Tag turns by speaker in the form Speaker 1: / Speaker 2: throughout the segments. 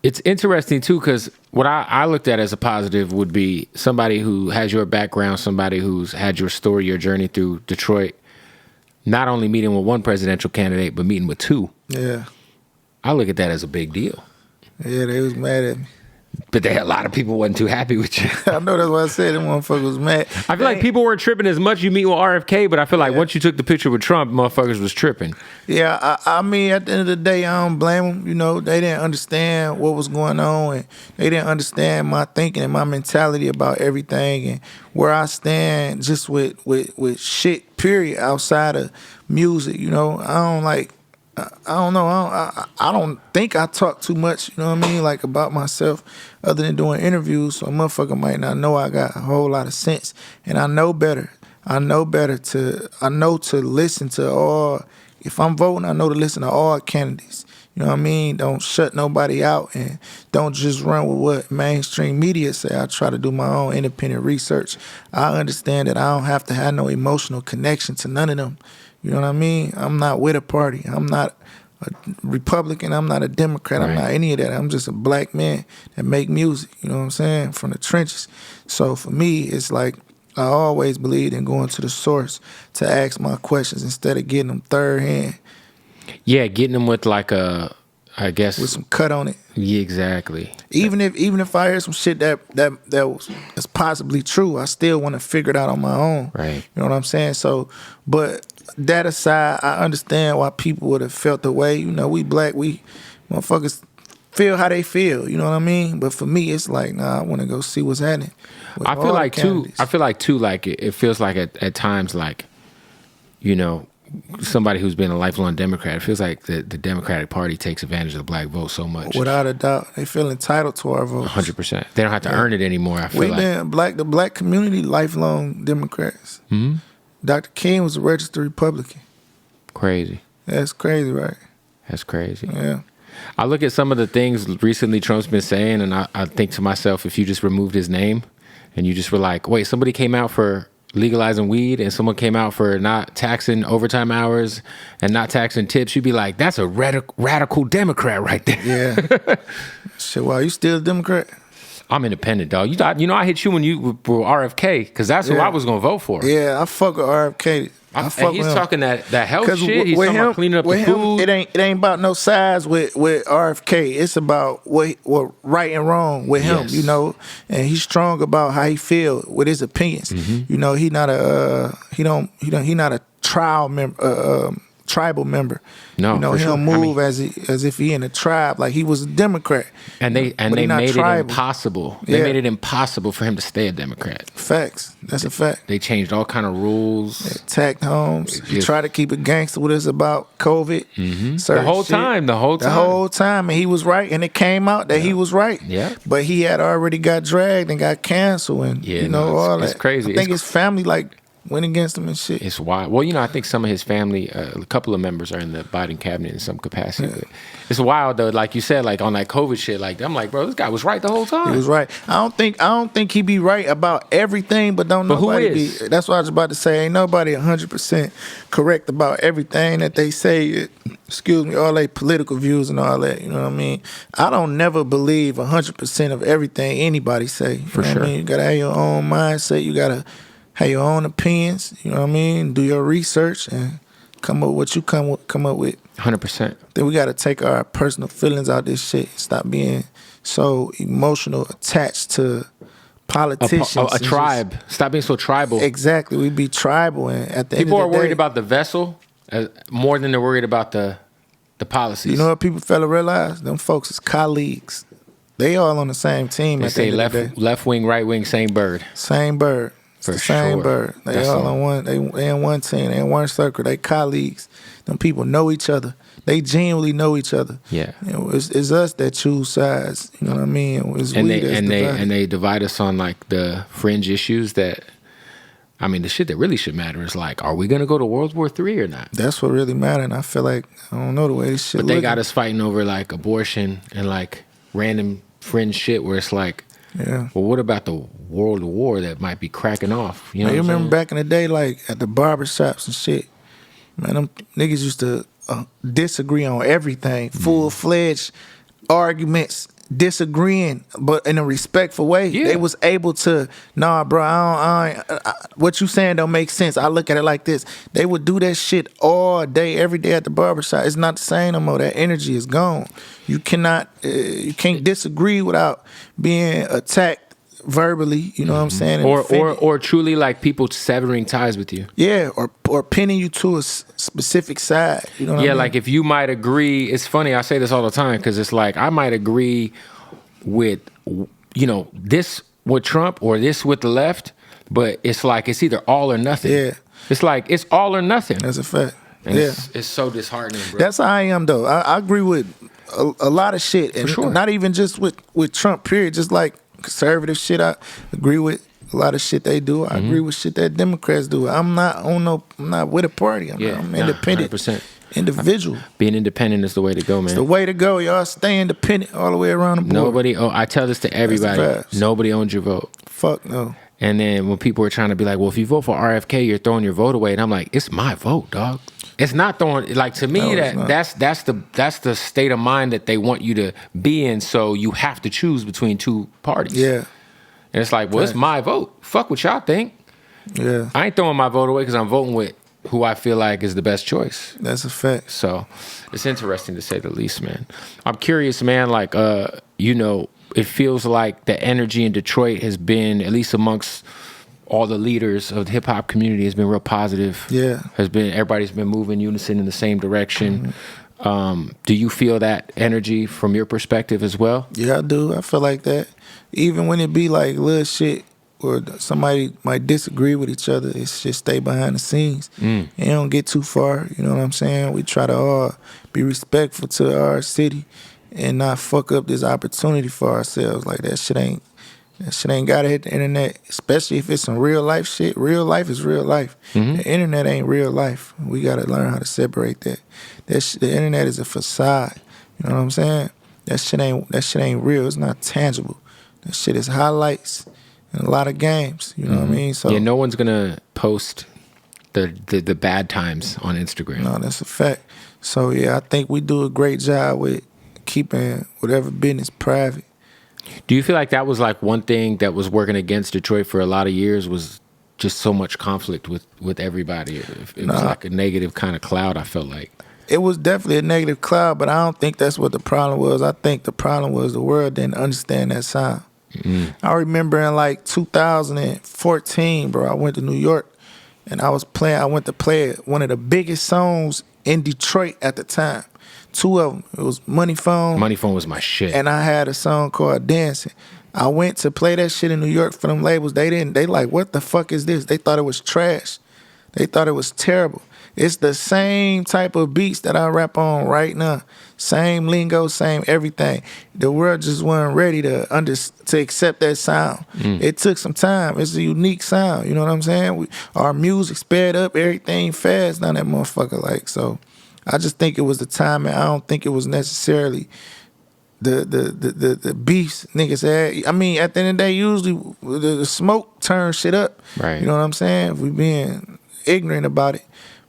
Speaker 1: It's interesting too, because what I looked at as a positive would be somebody who has your background, somebody who's had your story, your journey through Detroit, not only meeting with one presidential candidate, but meeting with two.
Speaker 2: Yeah.
Speaker 1: I look at that as a big deal.
Speaker 2: Yeah, they was mad at me.
Speaker 1: But a lot of people wasn't too happy with you.
Speaker 2: I know that's why I said them motherfuckers was mad.
Speaker 1: I feel like people weren't tripping as much. You meet with RFK, but I feel like once you took the picture with Trump, motherfuckers was tripping.
Speaker 2: Yeah, I mean, at the end of the day, I don't blame them. You know, they didn't understand what was going on, and they didn't understand my thinking and my mentality about everything and where I stand just with shit, period, outside of music. You know, I don't know. I don't think I talk too much, you know what I mean, like about myself other than doing interviews. So a motherfucker might not know I got a whole lot of sense. And I know better. I know to listen to all, if I'm voting, I know to listen to all candidates. You know what I mean? Don't shut nobody out and don't just run with what mainstream media say. I try to do my own independent research. I understand that I don't have to have no emotional connection to none of them. You know what I mean? I'm not with a party. I'm not a Republican. I'm not a Democrat. Right. I'm not any of that. I'm just a black man that make music, you know what I'm saying, from the trenches. So for me, it's like I always believed in going to the source to ask my questions instead of getting them third hand.
Speaker 1: Yeah, getting them with like I guess
Speaker 2: with some cut on it.
Speaker 1: Yeah, exactly.
Speaker 2: Even if I hear some shit that's possibly true, I still want to figure it out on my own.
Speaker 1: Right.
Speaker 2: You know what I'm saying? So, but that aside, I understand why people would have felt the way. You know, we black, we motherfuckers feel how they feel. You know what I mean? But for me, it's like, nah, I want to go see what's happening.
Speaker 1: I feel like too, like it feels like at times, like, you know, somebody who's been a lifelong Democrat, it feels like the Democratic Party takes advantage of the black vote so much.
Speaker 2: Without a doubt. They feel entitled to our votes.
Speaker 1: 100%. They don't have to earn it anymore, I feel
Speaker 2: We've been the black community, lifelong Democrats.
Speaker 1: Mm-hmm.
Speaker 2: Dr. King was a registered Republican.
Speaker 1: Crazy.
Speaker 2: That's crazy, right?
Speaker 1: That's crazy.
Speaker 2: Yeah.
Speaker 1: I look at some of the things recently Trump's been saying, and I think to myself, if you just removed his name and you just were like, wait, somebody came out for legalizing weed and someone came out for not taxing overtime hours and not taxing tips, you'd be like, that's a radical Democrat right there.
Speaker 2: Yeah. Shit, wow, you still a Democrat?
Speaker 1: I'm independent, dog. You know, I hit you when you were RFK because that's who I was going to vote for.
Speaker 2: Yeah, I fuck with RFK.
Speaker 1: He's talking that health shit. He's talking about cleaning up the food.
Speaker 2: It ain't about no size with RFK. It's about what right and wrong with him, you know. And he's strong about how he feel with his opinions. Mm-hmm. You know, he not a tribal member.
Speaker 1: No,
Speaker 2: you know, he don't move as if he in a tribe. Like he was a Democrat.
Speaker 1: And they made it impossible. They made it impossible for him to stay a Democrat.
Speaker 2: Facts. That's a fact.
Speaker 1: They changed all kind of rules.
Speaker 2: They attacked homes. He tried to keep it gangster with us about COVID.
Speaker 1: Mm-hmm. The whole time. And he was right. And it came out that he was right. Yeah.
Speaker 2: But he had already got dragged and got canceled and all that.
Speaker 1: It's crazy.
Speaker 2: I think his family went against him and shit.
Speaker 1: It's wild. Well, you know, I think some of his family, a couple of members are in the Biden cabinet in some capacity. Yeah. It's wild though, like you said, like on that COVID shit. Like I'm like, bro, this guy was right the whole time.
Speaker 2: He was right. I don't think he be right about everything, but nobody be. That's what I was about to say. Ain't nobody 100% correct about everything that they say. Excuse me, all they political views and all that. You know what I mean? I don't never believe 100% of everything anybody say.
Speaker 1: For sure.
Speaker 2: I mean? You gotta have your own mindset. You gotta have your own opinions, you know what I mean? Do your research and come up with what you come up with.
Speaker 1: 100%.
Speaker 2: Then we got to take our personal feelings out this shit. Stop being so emotional, attached to politicians.
Speaker 1: A tribe. Stop being so tribal.
Speaker 2: Exactly. We be tribal, and at the end of the day,
Speaker 1: people are worried about the vessel more than they're worried about the policies.
Speaker 2: You know what people fail to realize? Them folks is colleagues. They all on the same team.
Speaker 1: They say left wing, right wing, same bird.
Speaker 2: Same bird. The same bird. They all on one. They in one team. They in one circle. They colleagues. Them people know each other. They genuinely know each other.
Speaker 1: Yeah.
Speaker 2: You know, it's us that choose sides. You know what I mean?
Speaker 1: They divide us on like the fringe issues that. I mean, the shit that really should matter is like, are we gonna go to World War III or not?
Speaker 2: That's what really matters. And I feel like I don't know the way this shit.
Speaker 1: But they got us fighting over like abortion and like random fringe shit where it's like.
Speaker 2: Yeah.
Speaker 1: Well, what about the World War that might be cracking off? You know,
Speaker 2: you remember back in the day, like at the barbershops and shit, man, them niggas used to disagree on everything, full-fledged arguments, disagreeing, but in a respectful way.
Speaker 1: Yeah.
Speaker 2: They was able to, nah, bro, what you saying don't make sense. I look at it like this. They would do that shit all day, every day at the barbershop. It's not the same no more. That energy is gone. You cannot, you can't disagree without being attacked verbally, you know what I'm saying?
Speaker 1: Or truly like people severing ties with you.
Speaker 2: Yeah, or pinning you to a specific side. You know what I mean?
Speaker 1: Like if you might agree, it's funny, I say this all the time because it's like I might agree with, this with Trump or this with the left, but it's like it's either all or nothing.
Speaker 2: Yeah.
Speaker 1: It's like it's all or nothing.
Speaker 2: That's a fact.
Speaker 1: And
Speaker 2: yeah.
Speaker 1: It's so disheartening, bro.
Speaker 2: That's how I am, though. I agree with a lot of shit. And
Speaker 1: sure.
Speaker 2: Not even just with Trump, period. Just like conservative shit, I agree with a lot of shit they do. I agree with shit that Democrats do. I'm not with a party. I'm independent.
Speaker 1: 100%.
Speaker 2: Individual.
Speaker 1: Being independent is the way to go, man.
Speaker 2: It's the way to go, y'all. Stay independent all the way around the board.
Speaker 1: I tell this to everybody. Nobody owns your vote.
Speaker 2: Fuck no.
Speaker 1: And then when people are trying to be like, well, if you vote for RFK, you're throwing your vote away. And I'm like, it's my vote, dog. It's not throwing, like, to me, that's the state of mind that they want you to be in. So you have to choose between two parties.
Speaker 2: Yeah.
Speaker 1: And it's like, well, it's my vote. Fuck what y'all think.
Speaker 2: Yeah.
Speaker 1: I ain't throwing my vote away because I'm voting with who I feel like is the best choice.
Speaker 2: That's a fact.
Speaker 1: So it's interesting to say the least, man. I'm curious, man, like, it feels like the energy in Detroit has been, at least amongst all the leaders of the hip hop community, has been real positive.
Speaker 2: Yeah.
Speaker 1: Everybody's been moving unison in the same direction. Do you feel that energy from your perspective as well?
Speaker 2: Yeah, I do. I feel like that. Even when it be like little shit or somebody might disagree with each other, it's just stay behind the scenes. And don't get too far. You know what I'm saying? We try to all be respectful to our city and not fuck up this opportunity for ourselves. Like that shit ain't gotta hit the internet, especially if it's some real life shit. Real life is real life. The internet ain't real life. We gotta learn how to separate that. The internet is a facade. You know what I'm saying? That shit ain't real. It's not tangible. That shit is highlights and a lot of games. You know what I mean? So
Speaker 1: yeah, no one's gonna post the bad times on Instagram.
Speaker 2: No, that's a fact. So yeah, I think we do a great job with keeping whatever business private.
Speaker 1: Do you feel like that was like one thing that was working against Detroit for a lot of years, was just so much conflict with everybody? It was like a negative kind of cloud, I felt like.
Speaker 2: It was definitely a negative cloud, but I don't think that's what the problem was. I think the problem was the world didn't understand that sound. I remember in like 2014, bro, I went to New York and I went to play one of the biggest songs in Detroit at the time. Two of them. It was Money Phone.
Speaker 1: Money Phone was my shit.
Speaker 2: And I had a song called Dancing. I went to play that shit in New York for them labels. They like, what the fuck is this? They thought it was trash. They thought it was terrible. It's the same type of beats that I rap on right now. Same lingo, same everything. The world just wasn't ready to accept that sound. It took some time. It's a unique sound. You know what I'm saying? Our music sped up, everything fast down that motherfucker. Like, so I just think it was the time, and I don't think it was necessarily the beefs niggas had. I mean, at the end of the day, usually the smoke turns shit up.
Speaker 1: Right.
Speaker 2: You know what I'm saying? If we being ignorant about it.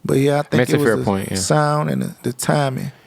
Speaker 2: But yeah, I think it was the sound and the timing.